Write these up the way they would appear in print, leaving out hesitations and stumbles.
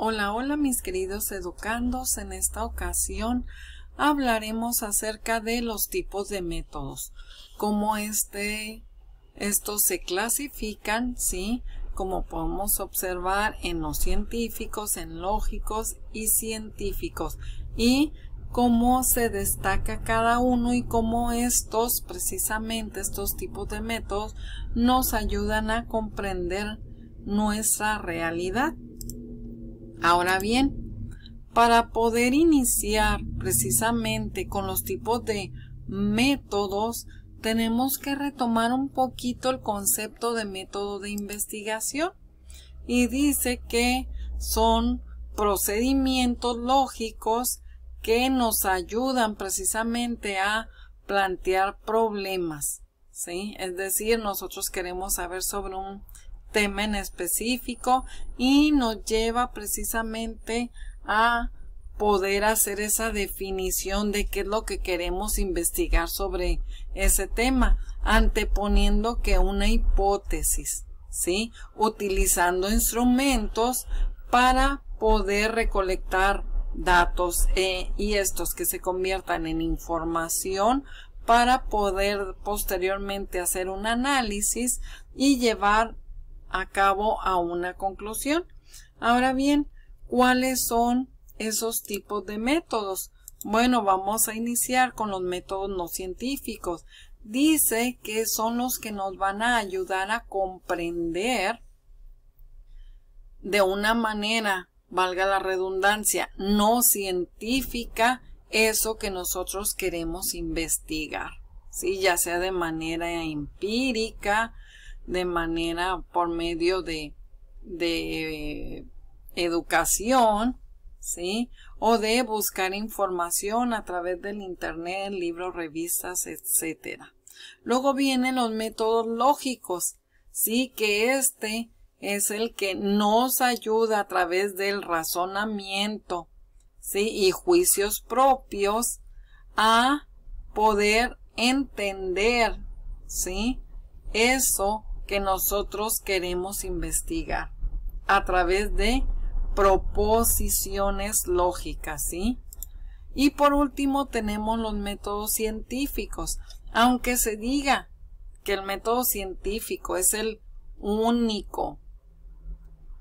Hola, hola mis queridos educandos. En esta ocasión hablaremos acerca de los tipos de métodos, cómo estos se clasifican, ¿sí? Como podemos observar en los científicos, en lógicos y científicos, y cómo se destaca cada uno y cómo precisamente estos tipos de métodos nos ayudan a comprender nuestra realidad. Ahora bien, para poder iniciar precisamente con los tipos de métodos, tenemos que retomar un poquito el concepto de método de investigación. Y dice que son procedimientos lógicos que nos ayudan precisamente a plantear problemas, ¿sí? Es decir, nosotros queremos saber sobre un tema en específico y nos lleva precisamente a poder hacer esa definición de qué es lo que queremos investigar sobre ese tema, anteponiendo que una hipótesis, ¿sí? Utilizando instrumentos para poder recolectar datos y estos que se conviertan en información para poder posteriormente hacer un análisis y llevar a cabo a una conclusión. Ahora bien, ¿cuáles son esos tipos de métodos? Bueno, vamos a iniciar con los métodos no científicos. Dice que son los que nos van a ayudar a comprender de una manera, valga la redundancia, no científica, eso que nosotros queremos investigar, ¿sí? Ya sea de manera empírica, de manera por medio de educación, ¿sí? O de buscar información a través del internet, libros, revistas, etcétera. Luego vienen los métodos lógicos, ¿sí? Que es el que nos ayuda a través del razonamiento, ¿sí? Y juicios propios a poder entender, ¿sí? Eso que nosotros queremos investigar a través de proposiciones lógicas, ¿sí? Y por último tenemos los métodos científicos. Aunque se diga que el método científico es el único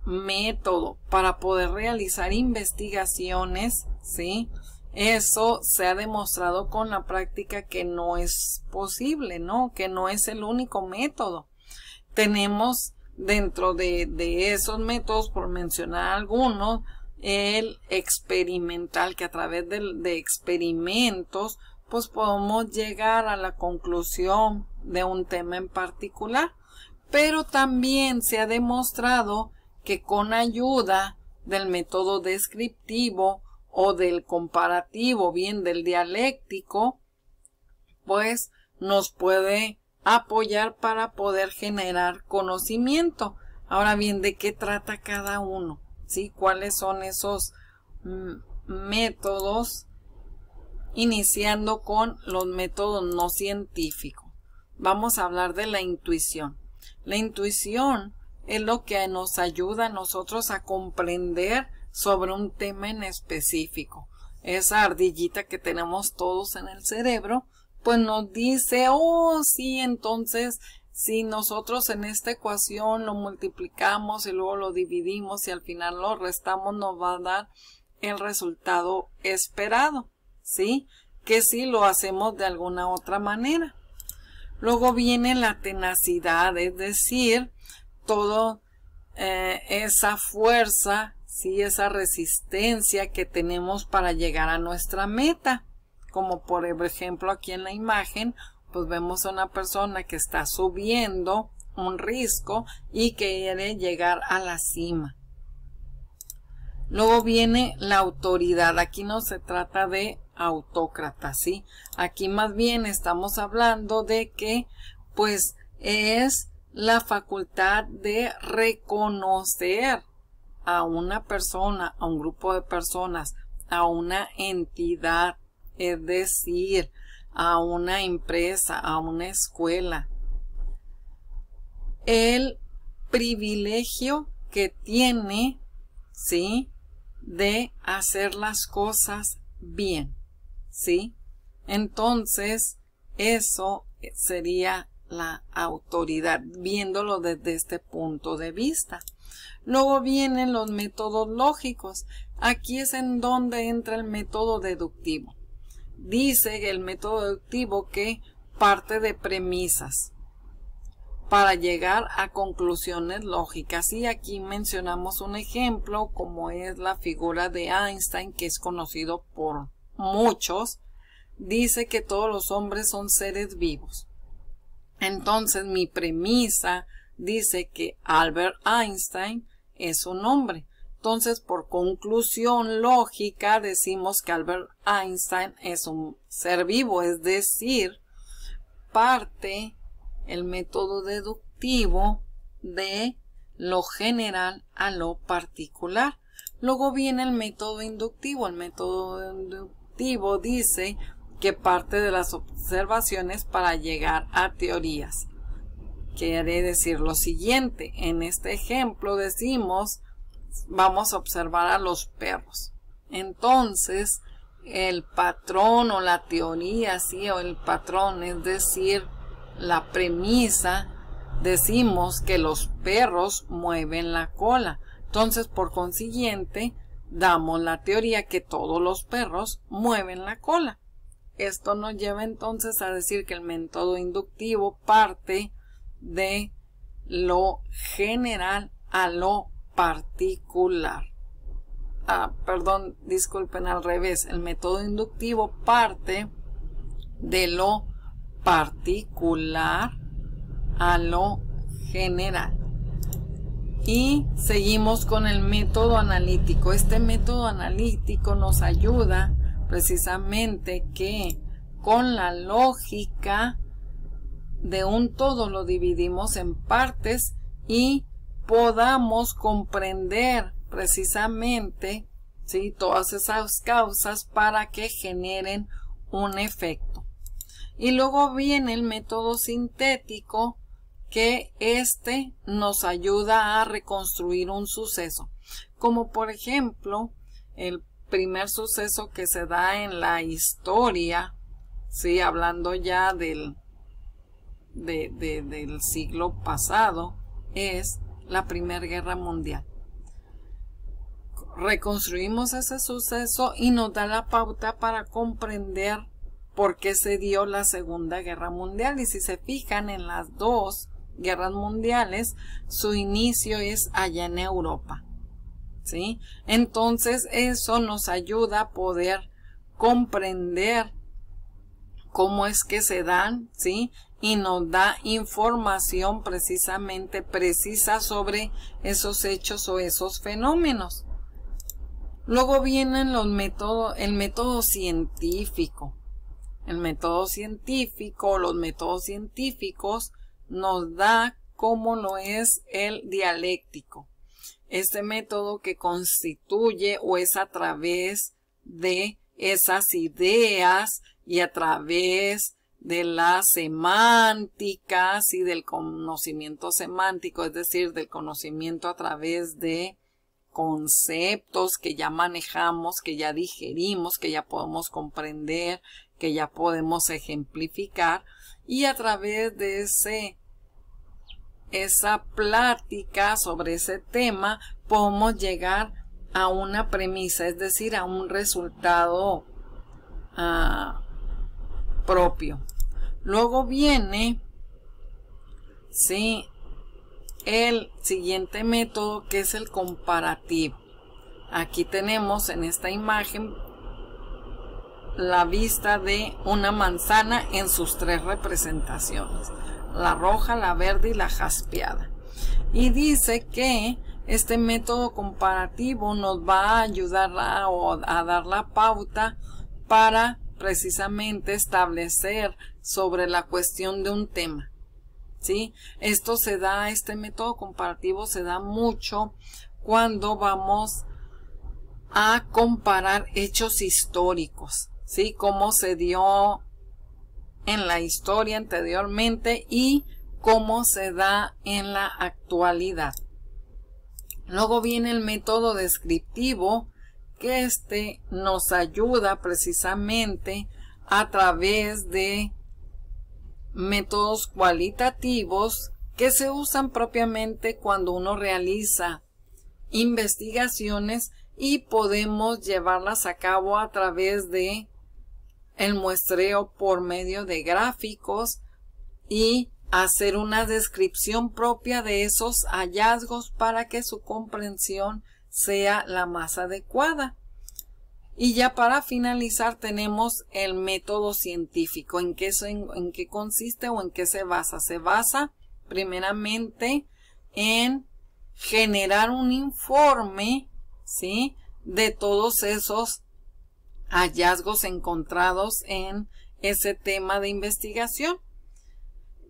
método para poder realizar investigaciones, ¿sí? Eso se ha demostrado con la práctica que no es posible, ¿no? Que no es el único método. Tenemos dentro de esos métodos, por mencionar algunos, el experimental, que a través de experimentos pues podemos llegar a la conclusión de un tema en particular. Pero también se ha demostrado que con ayuda del método descriptivo o del comparativo, bien del dialéctico, pues nos puede apoyar para poder generar conocimiento. Ahora bien, ¿de qué trata cada uno? ¿Sí? ¿Cuáles son esos métodos? Iniciando con los métodos no científicos. Vamos a hablar de la intuición. La intuición es lo que nos ayuda a nosotros a comprender sobre un tema en específico. Esa ardillita que tenemos todos en el cerebro, pues nos dice, oh, sí, entonces, si nosotros en esta ecuación lo multiplicamos y luego lo dividimos y al final lo restamos, nos va a dar el resultado esperado, ¿sí? Que si lo hacemos de alguna otra manera. Luego viene la tenacidad, es decir, toda esa fuerza, ¿sí? Esa resistencia que tenemos para llegar a nuestra meta. Como por ejemplo aquí en la imagen, pues vemos a una persona que está subiendo un risco y que quiere llegar a la cima. Luego viene la autoridad. Aquí no se trata de autócrata, ¿sí? Aquí más bien estamos hablando de que pues es la facultad de reconocer a una persona, a un grupo de personas, a una entidad, es decir, a una empresa, a una escuela. El privilegio que tiene, ¿sí?, de hacer las cosas bien, ¿sí? Entonces, eso sería la autoridad, viéndolo desde este punto de vista. Luego vienen los métodos lógicos. Aquí es en donde entra el método deductivo. Dice el método deductivo que parte de premisas para llegar a conclusiones lógicas. Y aquí mencionamos un ejemplo, como es la figura de Einstein, que es conocido por muchos. Dice que todos los hombres son seres vivos. Entonces mi premisa dice que Albert Einstein es un hombre. Entonces, por conclusión lógica, decimos que Albert Einstein es un ser vivo, es decir, parte el método deductivo de lo general a lo particular. Luego viene el método inductivo. El método inductivo dice que parte de las observaciones para llegar a teorías. Quiere decir lo siguiente. En este ejemplo decimos, vamos a observar a los perros. Entonces, el patrón o la teoría, sí, o el patrón, es decir, la premisa, decimos que los perros mueven la cola. Entonces, por consiguiente, damos la teoría que todos los perros mueven la cola. Esto nos lleva entonces a decir que el método inductivo parte de lo general a lo particular. Perdón, disculpen, al revés. El método inductivo parte de lo particular a lo general. Y seguimos con el método analítico. Este método analítico nos ayuda precisamente que con la lógica de un todo lo dividimos en partes y podamos comprender precisamente, ¿sí?, todas esas causas para que generen un efecto. Y luego viene el método sintético, que nos ayuda a reconstruir un suceso. Como por ejemplo, el primer suceso que se da en la historia, ¿sí?, hablando ya del siglo pasado, es la Primera Guerra Mundial. Reconstruimos ese suceso y nos da la pauta para comprender por qué se dio la Segunda Guerra Mundial. Y si se fijan, en las dos guerras mundiales, su inicio es allá en Europa, ¿sí? Entonces, eso nos ayuda a poder comprender cómo es que se dan, ¿sí?, y nos da información precisamente precisa sobre esos hechos o esos fenómenos. Luego vienen el método científico. El método científico, los métodos científicos nos da cómo lo es el dialéctico. Este método que constituye o es a través de esas ideas y a través de la semántica, y del conocimiento semántico, es decir, del conocimiento a través de conceptos que ya manejamos, que ya digerimos, que ya podemos comprender, que ya podemos ejemplificar, y a través de esa plática sobre ese tema podemos llegar a una premisa, es decir, a un resultado propio. Luego viene, sí, el siguiente método, que es el comparativo. Aquí tenemos en esta imagen la vista de una manzana en sus tres representaciones: la roja, la verde y la jaspeada. Y dice que este método comparativo nos va a ayudar a dar la pauta para precisamente establecer sobre la cuestión de un tema, ¿sí? Este método comparativo se da mucho cuando vamos a comparar hechos históricos, ¿sí?, cómo se dio en la historia anteriormente y cómo se da en la actualidad. Luego viene el método descriptivo, que nos ayuda precisamente a través de métodos cualitativos que se usan propiamente cuando uno realiza investigaciones y podemos llevarlas a cabo a través de el muestreo por medio de gráficos y hacer una descripción propia de esos hallazgos para que su comprensión sea la más adecuada. Y ya para finalizar tenemos el método científico. ¿En qué consiste o en qué se basa? Se basa primeramente en generar un informe, ¿sí?, de todos esos hallazgos encontrados en ese tema de investigación.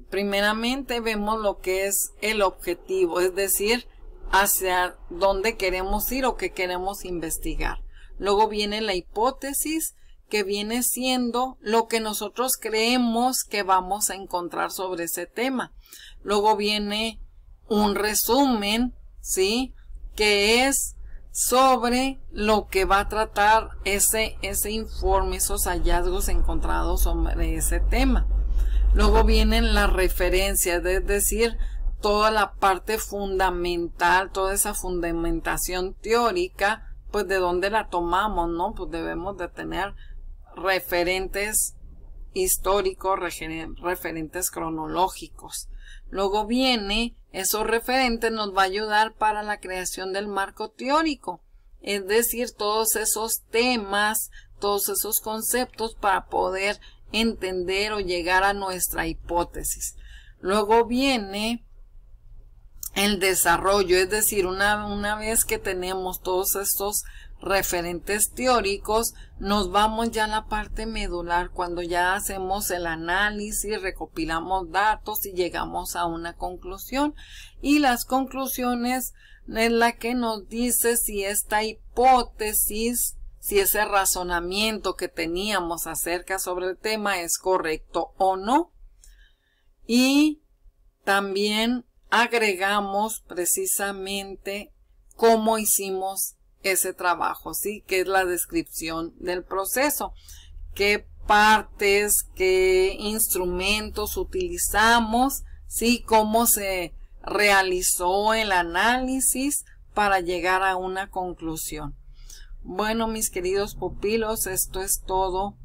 Primeramente vemos lo que es el objetivo, es decir, hacia dónde queremos ir o qué queremos investigar. Luego viene la hipótesis, que viene siendo lo que nosotros creemos que vamos a encontrar sobre ese tema. Luego viene un resumen, ¿sí?, que es sobre lo que va a tratar ese informe, esos hallazgos encontrados sobre ese tema. Luego vienen las referencias, es decir, toda la parte fundamental, toda esa fundamentación teórica, pues de dónde la tomamos, ¿no? Pues debemos de tener referentes históricos, referentes cronológicos. Luego viene, esos referentes nos va a ayudar para la creación del marco teórico, es decir, todos esos temas, todos esos conceptos para poder entender o llegar a nuestra hipótesis. Luego viene el desarrollo, es decir, una vez que tenemos todos estos referentes teóricos, nos vamos ya a la parte medular, cuando ya hacemos el análisis, recopilamos datos y llegamos a una conclusión. Y las conclusiones es la que nos dice si esta hipótesis, si ese razonamiento que teníamos acerca sobre el tema es correcto o no. Y también agregamos precisamente cómo hicimos ese trabajo, ¿sí?, que es la descripción del proceso, qué partes, qué instrumentos utilizamos, ¿sí?, cómo se realizó el análisis para llegar a una conclusión. Bueno, mis queridos pupilos, esto es todo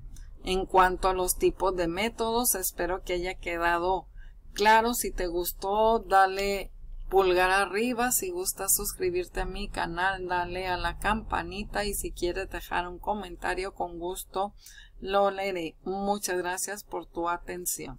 en cuanto a los tipos de métodos. Espero que haya quedado claro. Si te gustó, dale pulgar arriba. Si gustas suscribirte a mi canal, dale a la campanita. Y si quieres dejar un comentario, con gusto lo leeré. Muchas gracias por tu atención.